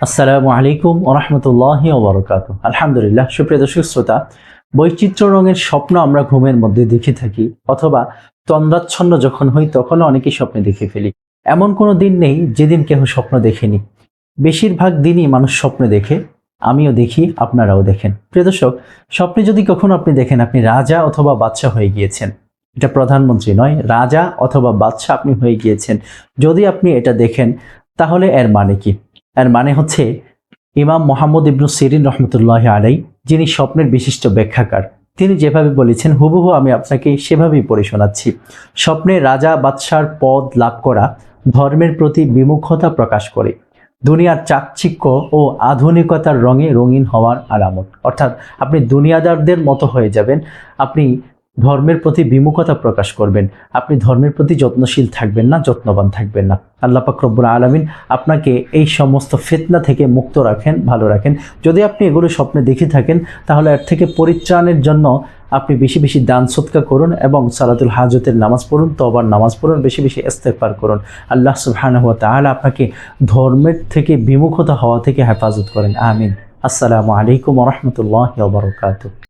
আসসালামু আলাইকুম ওয়া রাহমাতুল্লাহি ওয়া বারাকাতুহু। আলহামদুলিল্লাহ, সুপ্রিয় দর্শক শ্রোতা, বৈচিত্র্য রঙের স্বপ্ন আমরা ঘুমের মধ্যে দেখে থাকি, অথবা তন্দ্রাচ্ছন্ন যখন হই তখনও অনেকেই স্বপ্নে দেখে ফেলি। এমন কোনো দিন নেই যেদিন কেহ স্বপ্ন দেখেনি। বেশিরভাগ দিনই মানুষ স্বপ্ন দেখে, আমিও দেখি, আপনারাও দেখেন। প্রিয় দর্শক, স্বপ্নে যদি কখনো আপনি দেখেন আপনি রাজা অথবা বাদশা হয়ে গিয়েছেন, এটা প্রধানমন্ত্রী নয়, রাজা অথবা বাদশা আপনি হয়ে গিয়েছেন, যদি আপনি এটা দেখেন, তাহলে এর মানে কি? এর মানে হচ্ছে ইমাম মোহাম্মদ ইবনু সিরিন রহমতুল্লাহ আলাই, যিনি স্বপ্নের বিশিষ্ট ব্যাখ্যাকার, তিনি যেভাবে বলেছেন হুবহু আমি আপনাকে সেভাবেই পড়ে শোনাচ্ছি। স্বপ্নে রাজা বাদশার পদ লাভ করা ধর্মের প্রতি বিমুখতা প্রকাশ করে, দুনিয়ার চাকচিক্য ও আধুনিকতার রঙে রঙিন হওয়ার আলামত। অর্থাৎ আপনি দুনিয়াদারদের মতো হয়ে যাবেন, আপনি ধর্মের প্রতি বিমুখতা প্রকাশ করবেন, আপনি ধর্মের প্রতি যত্নশীল থাকবেন না, যত্নবান থাকবেন না। আল্লাহ পাক রব্বুল আলামিন আপনাকে এই সমস্ত ফিতনা থেকে মুক্ত রাখেন, ভালো রাখেন। যদি আপনি এগুলো স্বপ্নে দেখে থাকেন, তাহলে এর থেকে পরিত্রাণের জন্য আপনি বেশি বেশি দান সদকা করুন এবং সালাতুল হাজতের নামাজ পড়ুন, তওবার নামাজ পড়ুন, বেশি বেশি ইস্তেগফার করুন। আল্লাহ সুবহানাহু ওয়া তাআলা আপনাকে ধর্মের থেকে বিমুখতা হওয়া থেকে হেফাজত করেন। আমিন। আসসালামু আলাইকুম ওয়া রাহমাতুল্লাহি ওয়া বারাকাতুহু।